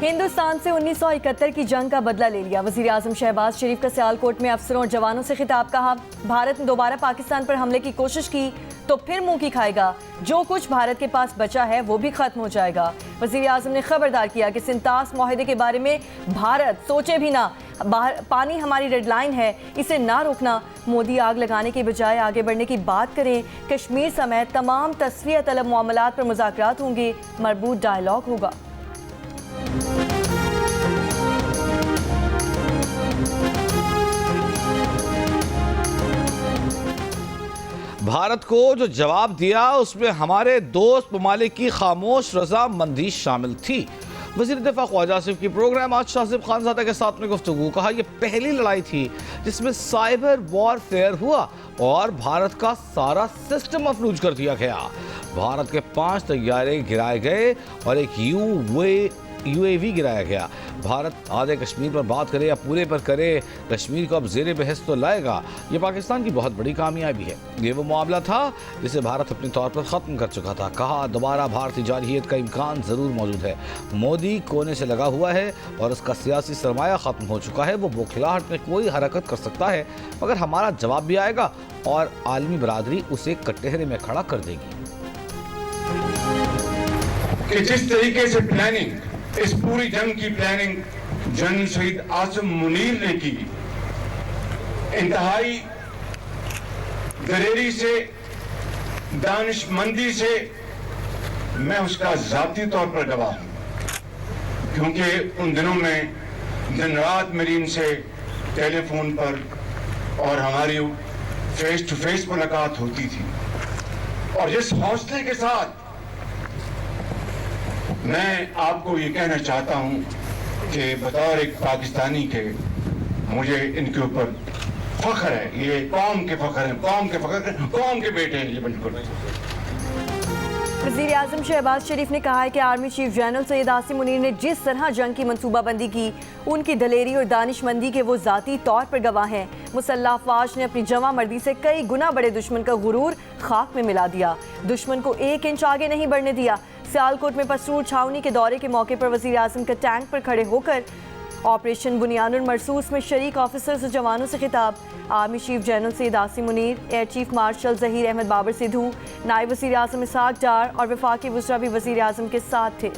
ہندوستان سے 1971 کی جنگ کا بدلہ لے لیا۔ وزیر اعظم شہباز شریف کا سیالکوٹ میں افسروں اور جوانوں سے خطاب، کہا بھارت نے دوبارہ پاکستان پر حملے کی کوشش کی تو پھر منہ کی کھائے گا، جو کچھ بھارت کے پاس بچا ہے وہ بھی ختم ہو جائے گا۔ وزیر اعظم نے خبردار کیا کہ سنتاس معاہدے کے بارے میں بھارت سوچے بھی نہ، پانی ہماری ریڈ لائن ہے، اسے نہ روکنا۔ مودی آگ لگانے کے بجائے آگے بڑھنے کی بات کریں، کشمیر سمیت تمام تسویہ طلب معاملات پر مذاکرات ہوں گے، مربوط ڈائیلاگ ہوگا۔ بھارت کو جو جواب دیا اس میں ہمارے دوست ممالک کی خاموش رضامندی شامل تھی۔ وزیر دفاع خواجہ آصف کی پروگرام آج شاہ زیب خانزادہ کے ساتھ میں گفتگو، کہا یہ پہلی لڑائی تھی جس میں سائبر وار فیئر ہوا اور بھارت کا سارا سسٹم مفلوج کر دیا گیا۔ بھارت کے 5 طیارے گرائے گئے اور ایک یو اے وی گرایا گیا۔ بھارت آدھے کشمیر پر بات کرے یا پورے پر کرے، کشمیر کو اب زیر بحث تو لائے گا۔ یہ پاکستان کی بہت بڑی کامیابی ہے۔ یہ وہ معاملہ تھا جسے بھارت اپنے طور پر ختم کر چکا تھا۔ کہا دوبارہ بھارتی جارحیت کا امکان ضرور موجود ہے۔ مودی کونے سے لگا ہوا ہے اور اس کا سیاسی سرمایہ ختم ہو چکا ہے۔ وہ بوکھلاہٹ میں کوئی حرکت کر سکتا ہے مگر ہمارا جواب بھی آئے گا اور عالمی برادری اسے کٹہرے میں کھڑا کر دے گی۔ کہ جس طریقے سے پلاننگ، اس پوری جنگ کی پلاننگ جنرل شہید عاصم منیر نے کی، انتہائی دلیری سے، دانش مندی سے، میں اس کا ذاتی طور پر گواہ ہوں، کیونکہ ان دنوں میں دن رات میری ان سے ٹیلی فون پر اور ہماری فیس ٹو فیس ملاقات ہوتی تھی، اور جس حوصلے کے ساتھ میں آپ کو یہ کہنا چاہتا ہوں کہ بطور ایک پاکستانی کے مجھے ان کے اوپر فخر ہے۔ یہ قوم کے فخر ہیں، قوم کے بیٹے ہیں یہ بالکل۔ وزیر اعظم شہباز شریف نے کہا ہے کہ army chief general Syed Asim Munir نے جس طرح جنگ کی منصوبہ بندی کی، ان کی دلیری اور دانش مندی کے وہ ذاتی طور پر گواہ ہیں۔ مسلح افواج نے اپنی جواں مردی سے کئی گنا بڑے دشمن کا غرور خاک میں ملا دیا، دشمن کو 1 انچ آگے نہیں بڑھنے دیا۔ سیالکوٹ میں پسرور چھاونی کے دورے کے موقع پر وزیر اعظم کا ٹینک پر کھڑے ہو کر آپریشن بنیان المرصوص میں شریک آفیسرز اور جوانوں سے خطاب۔ Army chief general Syed Asim Munir, air chief marshal Zaheer Ahmed Babar Sidhu, نائب وزیر اعظم اسحاق ڈار اور وفاقی وزراء بھی وزیر اعظم کے ساتھ تھے۔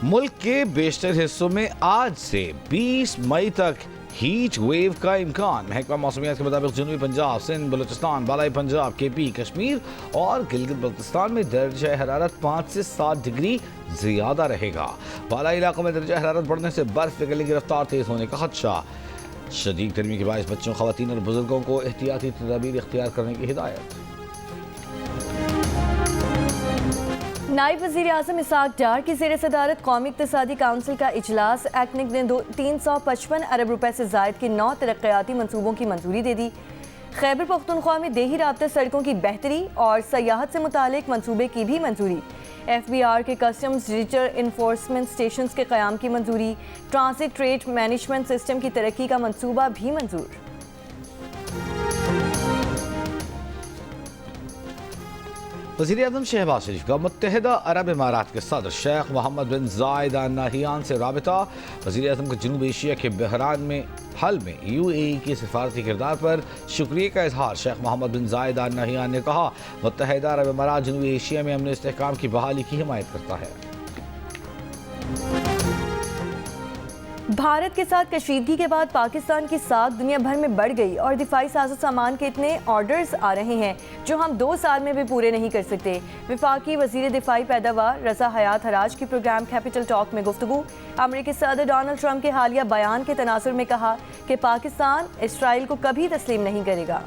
ملک کے بیشتر حصوں میں آج سے 20 مئی تک ہیٹ ویو کا امکان۔ محکمہ موسمیات کے مطابق جنوبی پنجاب، سندھ، بلوچستان، بالائی پنجاب، کے پی، کشمیر اور گلگت بلتستان میں درجہ حرارت 5 سے 7 ڈگری زیادہ رہے گا۔ بالائی علاقوں میں درجہ حرارت بڑھنے سے برف پگھلنے کی رفتار تیز ہونے کا خدشہ۔ شدید گرمی کے باعث بچوں، خواتین اور بزرگوں کو احتیاطی تدابیر اختیار کرنے کی ہدایت۔ نائب وزیر اعظم اسحاق ڈار کی زیر صدارت قومی اقتصادی کونسل کا اجلاس ایکنک نے 355 ارب روپے سے زائد کے 9 ترقیاتی منصوبوں کی منظوری دے دی۔ خیبر پختونخوا میں دیہی رابطہ سڑکوں کی بہتری اور سیاحت سے متعلق منصوبے کی بھی منظوری۔ ایف بی آر کے کسٹمز ڈیجیٹل انفورسمنٹ اسٹیشنز کے قیام کی منظوری۔ ٹرانزٹ ٹریڈ مینجمنٹ سسٹم کی ترقی کا منصوبہ بھی منظور۔ وزیر اعظم شہباز شریف کا متحدہ عرب امارات کے صدر شیخ محمد بن زائد آل نہیان سے رابطہ۔ وزیر اعظم کا جنوب ایشیا کے بحران میں حل میں یو اے ای کے سفارتی کردار پر شکریہ کا اظہار۔ شیخ محمد بن زائد آل نہیان نے کہا متحدہ عرب امارات جنوبی ایشیا میں امن و استحکام کی بحالی کی حمایت کرتا ہے۔ بھارت کے ساتھ کشیدگی کے بعد پاکستان کی ساکھ دنیا بھر میں بڑھ گئی اور دفاعی ساز و سامان کے اتنے آرڈرز آ رہے ہیں جو ہم 2 سال میں بھی پورے نہیں کر سکتے۔ وفاقی وزیر دفاعی پیداوار رضا حیات حراج کی پروگرام کیپٹل ٹاک میں گفتگو۔ امریکی صدر ڈونلڈ ٹرمپ کے حالیہ بیان کے تناظر میں کہا کہ پاکستان اسرائیل کو کبھی تسلیم نہیں کرے گا۔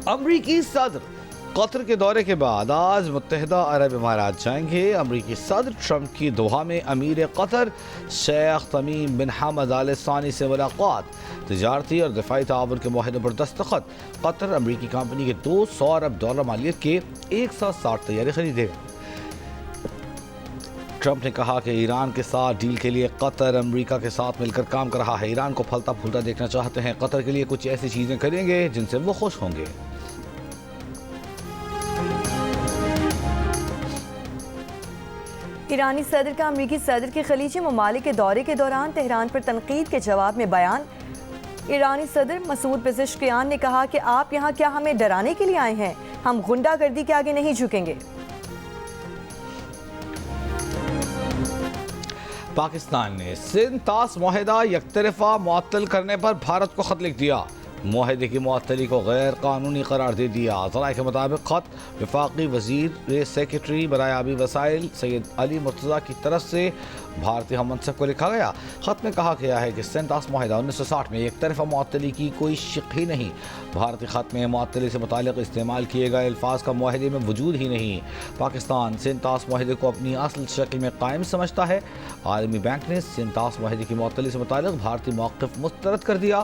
امریکی صدر قطر کے دورے کے بعد آج متحدہ عرب امارات جائیں گے۔ امریکی صدر ٹرمپ کی دوحہ میں امیر قطر شیخ تمیم بن حمد آل ثانی سے ملاقات۔ تجارتی اور دفاعی تعاون کے معاہدوں پر دستخط۔ قطر امریکی کمپنی کے $200 ارب مالیت کے 160 طیارے خریدے گا۔ ٹرمپ نے کہا کہ ایران کے ساتھ ڈیل کے لیے قطر امریکہ کے ساتھ مل کر کام کر رہا ہے. ایران کو پھلتا پھولتا دیکھنا چاہتے ہیں. قطر کے لیے کچھ ایسی چیزیں کریں گے جن سے وہ خوش ہوں گے. ایرانی صدر کا امریکی صدر کے خلیجی ممالک کے دورے کے دوران تہران پر تنقید کے جواب میں بیان. ایرانی صدر مسعود پزشکیان نے کہا کہ آپ یہاں کیا ہمیں ڈرانے کے لیے آئے ہیں؟ ہم غنڈہ گردی کے آگے نہیں جھکیں گے. پاکستان نے سندھ طاس معاہدہ یک طرفہ معطل کرنے پر بھارت کو خط لکھ دیا. معاہدے کی معطلی کو غیر قانونی قرار دے دیا. ذرائع کے مطابق خط وفاقی وزیر سیکرٹری برائے آبی وسائل سید علی مرتضیٰ کی طرف سے بھارتی ہم منصب کو لکھا گیا. خط میں کہا گیا ہے کہ سندھ طاس معاہدہ 1960 میں ایک طرفہ معطلی کی کوئی شق ہی نہیں. بھارتی خط میں معطلی سے متعلق استعمال کیے گئے الفاظ کا معاہدے میں وجود ہی نہیں. پاکستان سندھ طاس معاہدے کو اپنی اصل شکل میں قائم سمجھتا ہے. عالمی بینک نے سندھ طاس معاہدے کی معطلی سے متعلق بھارتی موقف مسترد کر دیا.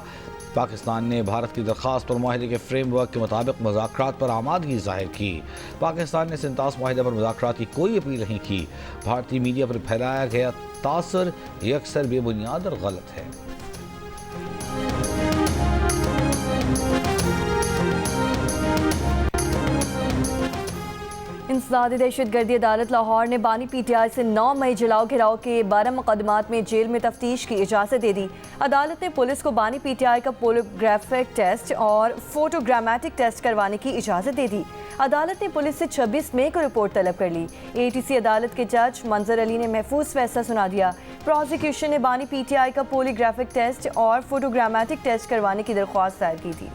پاکستان نے بھارت کی درخواست پر معاہدے کے فریم ورک کے مطابق مذاکرات پر آمادگی ظاہر کی. پاکستان نے سندھ طاس معاہدے پر مذاکرات کی کوئی اپیل نہیں کی. بھارتی میڈیا پر پھیلایا گیا تاثر یہ اکثر بے بنیاد اور غلط ہے. انسداد دہشت گردی عدالت لاہور نے بانی پی ٹی آئی سے 9 مئی جلاؤ گھراؤ کے 12 مقدمات میں جیل میں تفتیش کی اجازت دے دی. عدالت نے پولیس کو بانی پی ٹی آئی کا پولیگرافک ٹیسٹ اور فوٹوگرامٹک ٹیسٹ کروانے کی اجازت دے دی. عدالت نے پولیس سے 26 مئی کو رپورٹ طلب کر لی. اے ٹی سی عدالت کے جج منظر علی نے محفوظ فیصلہ سنا دیا. پروزیکیوشن نے بانی پی ٹی آئی کا پولیگرافک ٹیسٹ اور فوٹوگرامٹک ٹیسٹ کروانے کی درخواست دائر کی تھی.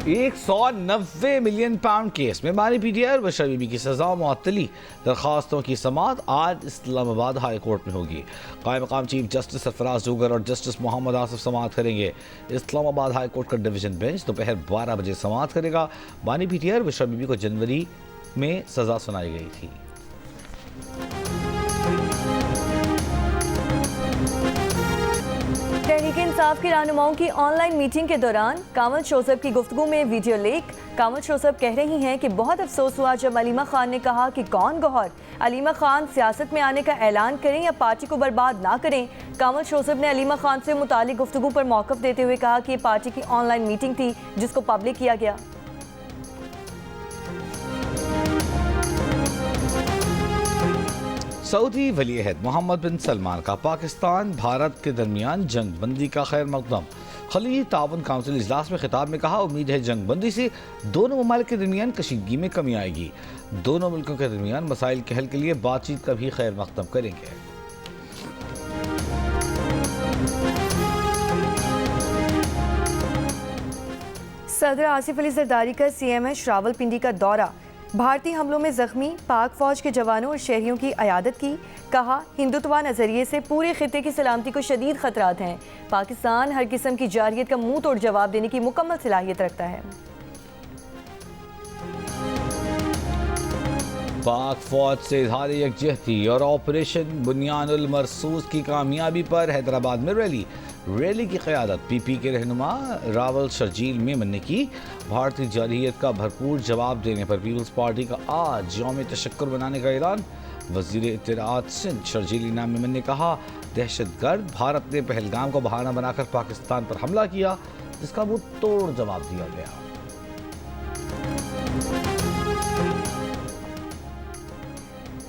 190 ملین پاؤنڈ کیس میں بانی پی ٹی آئی اور بشر بی بی کی سزا و معطلی درخواستوں کی سماعت آج اسلام آباد ہائی کورٹ میں ہوگی. قائم مقام چیف جسٹس سرفراز ڈوگر اور جسٹس محمد آصف سماعت کریں گے. اسلام آباد ہائی کورٹ کا ڈویژن بینچ دوپہر 12 بجے سماعت کرے گا. بانی پی ٹی آئی اور بشر بی بی کو جنوری میں سزا سنائی گئی تھی. تحریک انصاف کے رہنماؤں کی آن لائن میٹنگ کے دوران کامل شوسب کی گفتگو میں ویڈیو لیک. کامل شوسب کہہ رہی ہیں کہ بہت افسوس ہوا جب علیمہ خان نے کہا کہ کون گوہر. علیمہ خان سیاست میں آنے کا اعلان کریں یا پارٹی کو برباد نہ کریں. کامل شوسب نے علیمہ خان سے متعلق گفتگو پر موقف دیتے ہوئے کہا کہ یہ پارٹی کی آن لائن میٹنگ تھی جس کو پبلک کیا گیا. سعودی ولی عہد محمد بن سلمان کا پاکستان بھارت کے درمیان جنگ بندی کا خیر مقدم. خلیجی تعاون کونسل اجلاس میں خطاب میں کہا امید ہے جنگ بندی سے دونوں ممالک کے درمیان کشیدگی میں کمی آئے گی. دونوں ملکوں کے درمیان مسائل کے حل کے لیے بات چیت کا بھی خیر مقدم کریں گے. صدر آصف علی زرداری کا سی ایم ایچ راولپنڈی کا دورہ. بھارتی حملوں میں زخمی پاک فوج کے جوانوں اور شہریوں کی عیادت کی. کہا ہندوتوا نظریے سے پورے خطے کی سلامتی کو شدید خطرات ہیں. پاکستان ہر قسم کی جارحیت کا منہ توڑ جواب دینے کی مکمل صلاحیت رکھتا ہے. پاک فوج سے اظہار یکجہتی اور آپریشن بنیان المرصوص کی کامیابی پر حیدرآباد میں ریلی کی قیادت پی پی کے رہنما راول شرجیل میمن نے کی. بھارتی جارحیت کا بھرپور جواب دینے پر پیپلز پارٹی کا آج یوم تشکر منانے کا اعلان. وزیر اطلاعات سندھ شرجیل انعام میمن نے کہا دہشت گرد بھارت نے پہلگام کو بہانہ بنا کر پاکستان پر حملہ کیا جس کا منہ توڑ جواب دیا گیا.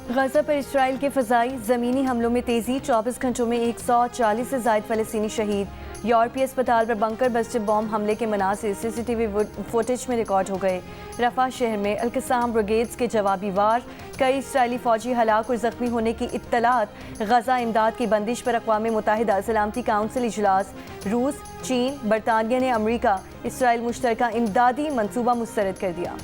غزہ پر اسرائیل کے فضائی زمینی حملوں میں تیزی. 24 گھنٹوں میں 140 سے زائد فلسطینی شہید. یورپی اسپتال پر بنکر بسٹر بم حملے کے مناظر سی سی ٹی وی فوٹیج میں ریکارڈ ہو گئے. رفح شہر میں القسام بریگیڈز کے جوابی وار. کئی اسرائیلی فوجی ہلاک اور زخمی ہونے کی اطلاعات. غزہ امداد کی بندش پر اقوام متحدہ سلامتی کونسل اجلاس. روس، چین، برطانیہ نے امریکہ اسرائیل مشترکہ امدادی منصوبہ مسترد کر دیا.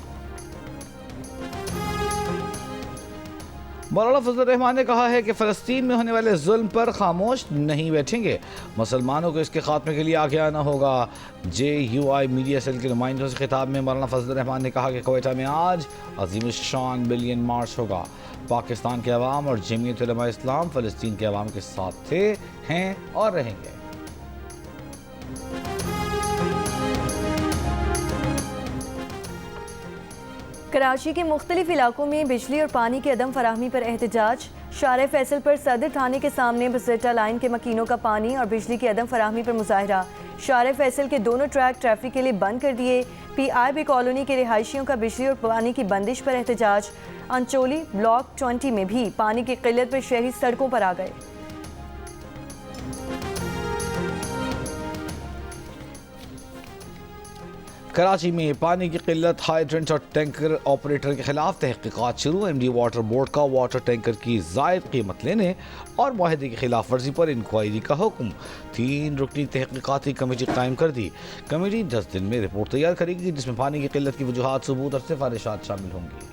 مولانا فضل الرحمان نے کہا ہے کہ فلسطین میں ہونے والے ظلم پر خاموش نہیں بیٹھیں گے. مسلمانوں کو اس کے خاتمے کے لیے آگے آنا ہوگا. جے یو آئی میڈیا سیل کے نمائندوں سے خطاب میں مولانا فضل الرحمان نے کہا کہ کوئٹہ میں آج عظیم الشان بلین مارچ ہوگا. پاکستان کے عوام اور جمعیت علماء اسلام فلسطین کے عوام کے ساتھ تھے، ہیں اور رہیں گے. کراچی کے مختلف علاقوں میں بجلی اور پانی کی عدم فراہمی پر احتجاج. شارع فیصل پر صدر تھانے کے سامنے بسیٹا لائن کے مکینوں کا پانی اور بجلی کی عدم فراہمی پر مظاہرہ. شارع فیصل کے دونوں ٹریک ٹریفک کے لیے بند کر دیے. پی آئی بی کالونی کے رہائشیوں کا بجلی اور پانی کی بندش پر احتجاج. انچولی بلاک 20 میں بھی پانی کی قلت پر شہری سڑکوں پر آ گئے. کراچی میں پانی کی قلت، ہائیڈرنٹ اور ٹینکر آپریٹر کے خلاف تحقیقات شروع. ایم ڈی واٹر بورڈ کا واٹر ٹینکر کی زائد قیمت لینے اور معاہدے کی خلاف ورزی پر انکوائری کا حکم. 3 رکنی تحقیقاتی کمیٹی قائم کر دی. کمیٹی 10 دن میں رپورٹ تیار کرے گی جس میں پانی کی قلت کی وجوہات، ثبوت اور سفارشات شامل ہوں گی.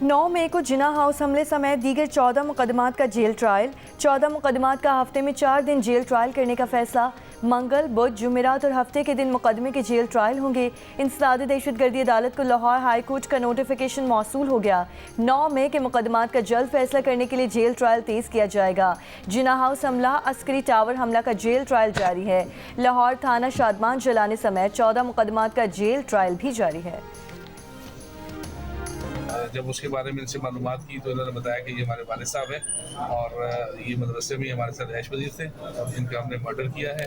9 مئی کو جناح ہاؤس حملے سمیت دیگر 14 مقدمات کا جیل ٹرائل. 14 مقدمات کا ہفتے میں 4 دن جیل ٹرائل کرنے کا فیصلہ. منگل، بدھ، جمعرات اور ہفتے کے دن مقدمے کے جیل ٹرائل ہوں گے. انسداد دہشت گردی عدالت کو لاہور ہائی کورٹ کا نوٹیفیکیشن موصول ہو گیا. 9 مئی کے مقدمات کا جلد فیصلہ کرنے کے لیے جیل ٹرائل تیز کیا جائے گا. جناح ہاؤس حملہ، عسکری ٹاور حملہ کا جیل ٹرائل جاری ہے. لاہور تھانہ شادمان جلانے سمیت 14 مقدمات کا جیل ٹرائل بھی جاری ہے. جب اس کے بارے میں ان سے معلومات کی تو انہوں نے بتایا کہ یہ ہمارے والد صاحب ہیں اور یہ مدرسے میں ہمارے ساتھ رہائش پذیر تھے اور جن کا ہم نے مرڈر کیا ہے.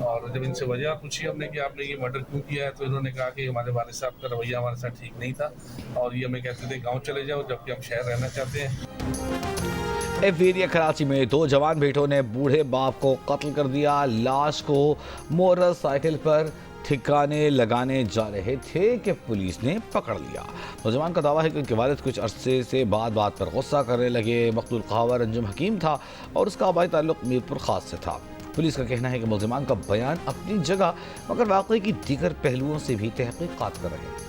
اور جب ان سے وجہ پوچھی ہم نے کہ آپ نے یہ مرڈر کیوں کیا ہے تو انہوں نے کہا کہ ہمارے والد صاحب کا رویہ ہمارے ساتھ ٹھیک نہیں تھا اور یہ ہمیں کہتے تھے گاؤں چلے جاؤ جبکہ ہم شہر رہنا چاہتے ہیں. ایف ایریا کراچی میں 2 جوان بیٹوں نے بوڑھے باپ کو قتل کر دیا. لاش کو موٹر سائیکل پر ٹھکانے لگانے جا رہے تھے کہ پولیس نے پکڑ لیا. نوجوان کا دعویٰ ہے کہ ان کے والد کچھ عرصے سے بات پر غصہ کرنے لگے. مقتول خاور انجم حکیم تھا اور اس کا آبائی تعلق میرپور خاص سے تھا. پولیس کا کہنا ہے کہ ملزمان کا بیان اپنی جگہ مگر واقعے کی دیگر پہلوؤں سے بھی تحقیقات کر رہے ہیں.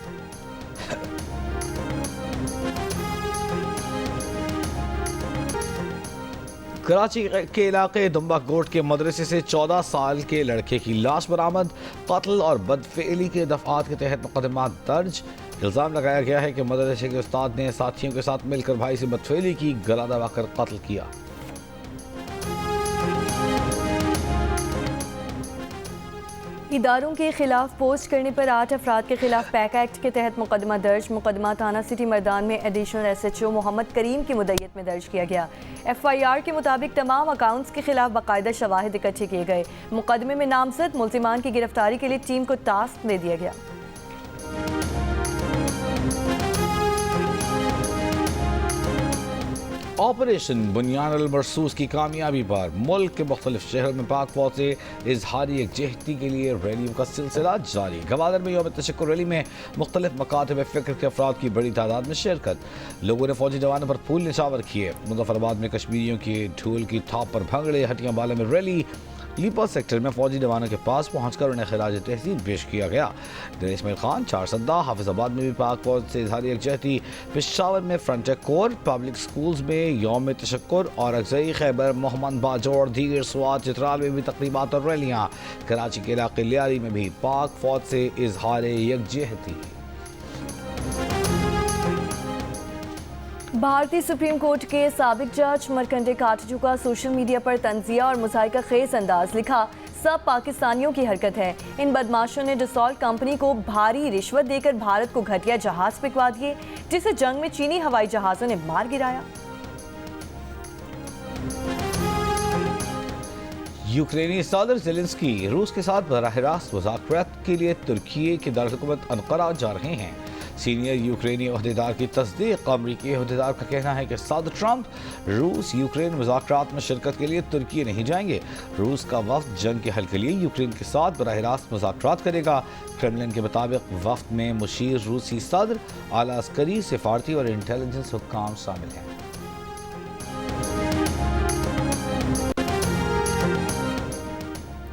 کراچی کے علاقے دمبا کوٹ کے مدرسے سے 14 سال کے لڑکے کی لاش برآمد. قتل اور بدفعلی کے دفعات کے تحت مقدمات درج. الزام لگایا گیا ہے کہ مدرسے کے استاد نے ساتھیوں کے ساتھ مل کر بھائی سے بدفعلی کی، گلا دبا کر قتل کیا. اداروں کے خلاف پوسٹ کرنے پر 8 افراد کے خلاف پیک ایکٹ کے تحت مقدمہ درج. مقدمہ تھانہ سٹی مردان میں ایڈیشنل ایس ایچ او محمد کریم کی مدعیت میں درج کیا گیا. ایف آئی آر کے مطابق تمام اکاؤنٹس کے خلاف باقاعدہ شواہد اکٹھے کیے گئے. مقدمے میں نامزد ملزمان کی گرفتاری کے لیے ٹیم کو ٹاسک دے دیا گیا. آپریشن بنیان المرصوص کی کامیابی پر ملک کے مختلف شہروں میں پاک فوج سے اظہاری یکجہتی کے لیے ریلیوں کا سلسلہ جاری. گوادر میں یوم تشکر ریلی میں مختلف مکاتب فکر کے افراد کی بڑی تعداد میں شرکت. لوگوں نے فوجی جوانوں پر پھول نچھاور کیے. مظفر آباد میں کشمیریوں کی ڈھول کی تھاپ پر بھنگڑے. ہٹیاں بالا میں ریلی. لیپا سیکٹر میں فوجی جوانوں کے پاس پہنچ کر انہیں خراج تحسین پیش کیا گیا. اسماعیل خان، چار سدہ. حافظ آباد میں بھی پاک فوج سے اظہاری یکجہتی. پشاور میں فرنٹیئر کور. پبلک سکولز میں یوم تشکر اور اکزئی. خیبر، محمد باجوڑ، دیگر سوات، چترال میں بھی تقریبات اور ریلیاں. کراچی کے علاقے لیاری میں بھی پاک فوج سے اظہار یکجہتی. بھارتی سپریم کورٹ کے سابق جج مرکنڈے کاٹجو کا سوشل میڈیا پر طنزیہ اور مضحکہ خیز انداز. لکھا، سب پاکستانیوں کی حرکت ہے. ان بدماشوں نے ڈسالٹ کمپنی کو بھاری رشوت دے کر بھارت کو گھٹیا جہاز پکوا دیے جسے جنگ میں چینی ہوائی جہازوں نے مار گرایا. یوکرینی صدر زیلنسکی روس کے ساتھ براہ راست مذاکرات کے لیے ترکی کے دارالحکومت انقرہ جا رہے ہیں. سینئر یوکرینی عہدیدار کی تصدیق. امریکی عہدیدار کا کہنا ہے کہ صدر ٹرمپ روس یوکرین مذاکرات میں شرکت کے لیے ترکی نہیں جائیں گے. روس کا وفد جنگ کے حل کے لیے یوکرین کے ساتھ براہ راست مذاکرات کرے گا. کرملن کے مطابق وفد میں مشیر روسی صدر، اعلیٰ عسکری، سفارتی اور انٹیلیجنس حکام شامل ہیں.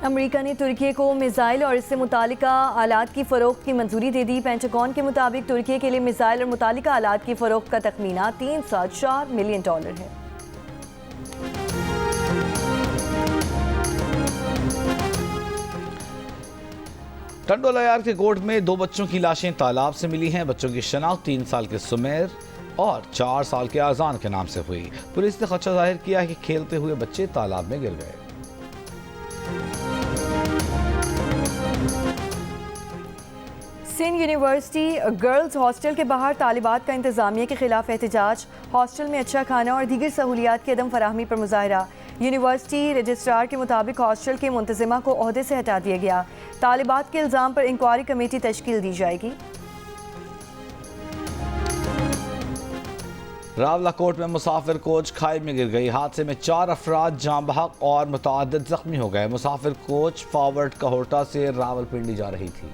امریکہ نے ترکی کو میزائل اور اس سے متعلقہ آلات کی فروخت کی منظوری دے دی. پینٹاگون کے مطابق ترکی کے لیے میزائل اور متعلقہ آلات کی فروخت کا تخمینہ $304 ملین ہے. ٹنڈو لیار کے گوڑ میں 2 بچوں کی لاشیں تالاب سے ملی ہیں. بچوں کی شناخت 3 سال کے سمیر اور 4 سال کے آزان کے نام سے ہوئی. پولیس نے خدشہ ظاہر کیا ہے کہ کھیلتے ہوئے بچے تالاب میں گر گئے. سندھ یونیورسٹی گرلز ہاسٹل کے باہر طالبات کا انتظامیہ کے خلاف احتجاج، ہاسٹل میں اچھا کھانا اور دیگر سہولیات کی عدم فراہمی پر مظاہرہ۔ یونیورسٹی رجسٹرار کے مطابق ہاسٹل کے منتظمہ کو عہدے سے ہٹا دیا گیا۔ طالبات کے الزام پر انکوائری کمیٹی تشکیل دی جائے گی۔ راولہ کوٹ میں مسافر کوچ کھائی میں گر گئی، حادثے میں 4 افراد جاں بحق اور متعدد زخمی ہو گئے۔ مسافر کوچ فارورڈ کہوٹہ سے راولپنڈی جا رہی تھی۔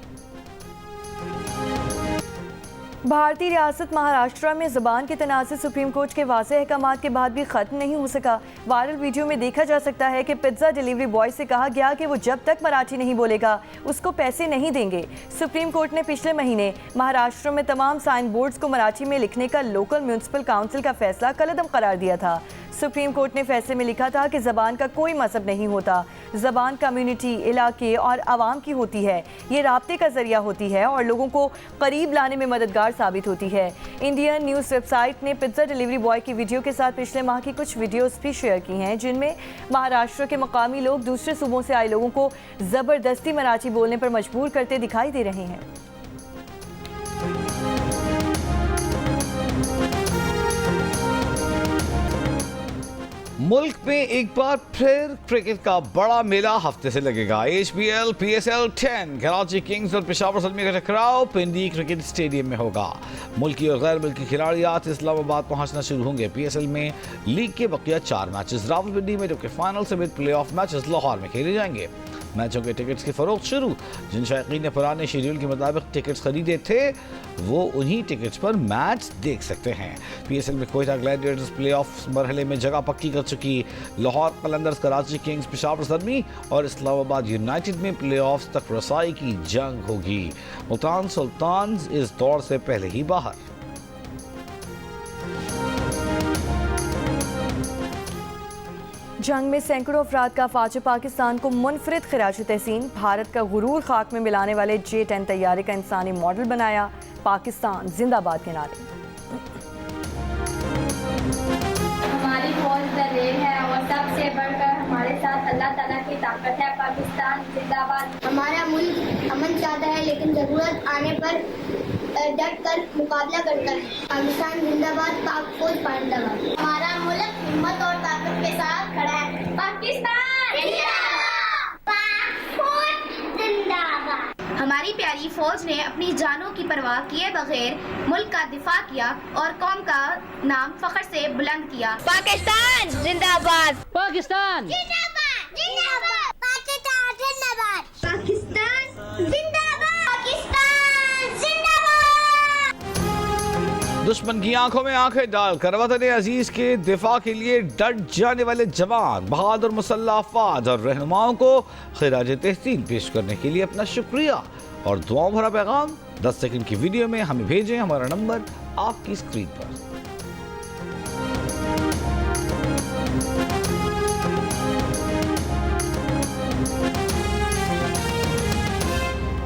بھارتی ریاست مہاراشٹرا میں زبان کے تنازع سپریم کورٹ کے واضح احکامات کے بعد بھی ختم نہیں ہو سکا۔ وائرل ویڈیو میں دیکھا جا سکتا ہے کہ پزا ڈیلیوری بوائے سے کہا گیا کہ وہ جب تک مراٹھی نہیں بولے گا اس کو پیسے نہیں دیں گے۔ سپریم کورٹ نے پچھلے مہینے مہاراشٹر میں تمام سائن بورڈز کو مراٹھی میں لکھنے کا لوکل میونسپل کاؤنسل کا فیصلہ کالعدم قرار دیا تھا۔ سپریم کورٹ نے فیصلے میں لکھا تھا کہ زبان کا کوئی مذہب نہیں ہوتا، زبان کمیونٹی، علاقے اور عوام کی ہوتی ہے، یہ رابطے کا ذریعہ ہوتی ہے اور لوگوں کو قریب لانے میں مددگار ثابت ہوتی ہے۔ انڈین نیوز ویب سائٹ نے پزا ڈیلیوری بوائے کی ویڈیو کے ساتھ پچھلے ماہ کی کچھ ویڈیوز بھی شیئر کی ہیں جن میں مہاراشٹر کے مقامی لوگ دوسرے صوبوں سے آئے لوگوں کو زبردستی مراٹھی بولنے پر مجبور کرتے دکھائی دے رہے ہیں۔ ملک میں ایک بار پھر کرکٹ کا بڑا میلہ ہفتے سے لگے گا۔ HBL PSL 10 کراچی کنگز اور پشاور زلمی کا ٹکراؤ پنڈی کرکٹ اسٹیڈیم میں ہوگا۔ ملکی اور غیر ملکی کھلاڑیات اسلام آباد پہنچنا شروع ہوں گے۔ PSL میں لیگ کے بقیہ 4 میچز راولپنڈی میں جبکہ فائنل سمیت پلے آف میچز لاہور میں کھیلے جائیں گے۔ میچوں کے ٹکٹس کی فروخت شروع، جن شائقین نے پرانے شیڈول کے مطابق ٹکٹس خریدے تھے وہ انہی ٹکٹس پر میچ دیکھ سکتے ہیں۔ PSL میں کوئٹہ گلیڈیٹرز پلے آف مرحلے میں جگہ پکی کر چکی۔ لاہور قلندرز، کراچی کنگز، پشاور زلمی اور اسلام آباد یونائٹڈ میں پلے آفز تک رسائی کی جنگ ہوگی۔ ملتان سلطانز اس دور سے پہلے ہی باہر۔ جنگ میں سینکڑوں افراد کا افواج پاکستان کو منفرد خراج تحسین، بھارت کا غرور خاک میں ملانے والے J-10 طیارے کا انسانی ماڈل بنایا، پاکستان زندہ باد کے نعرے۔ ہماری فوج دلیر ہے اور سب سے بڑھ کر ہمارے ساتھ اللہ تعالیٰ کی طاقت ہے۔ پاکستان زندہ باد۔ ہمارا ملک امن چاہتا ہے لیکن ضرورت آنے پر ڈٹ کر مقابلہ کرتا ہے۔ پاکستان زندہ باد، پاک فوج پائندہ باد۔ ہمارا ملک ہمت اور طاقت کے ساتھ کھڑا ہے۔ پاکستان زندہ باد، پاک فوج زندہ باد۔ ہماری پیاری فوج نے اپنی جانوں کی پرواہ کیے بغیر ملک کا دفاع کیا اور قوم کا نام فخر سے بلند کیا۔ پاکستان زندہ باد، پاکستان زندہ باد، زندہ باد، پاکستان زندہ باد، پاکستان زندہ باد، پاکستان زندہ باد۔ دشمن کی آنکھوں میں آنکھیں ڈال کر وطن عزیز کے دفاع کے لیے ڈٹ جانے والے جوان، بہادر مسلح افواج اور رہنماؤں کو خراج تحسین پیش کرنے کے لیے اپنا شکریہ اور دعاؤں بھرا پیغام 10 سیکنڈ کی ویڈیو میں ہمیں بھیجیں۔ ہمارا نمبر آپ کی اسکرین پر۔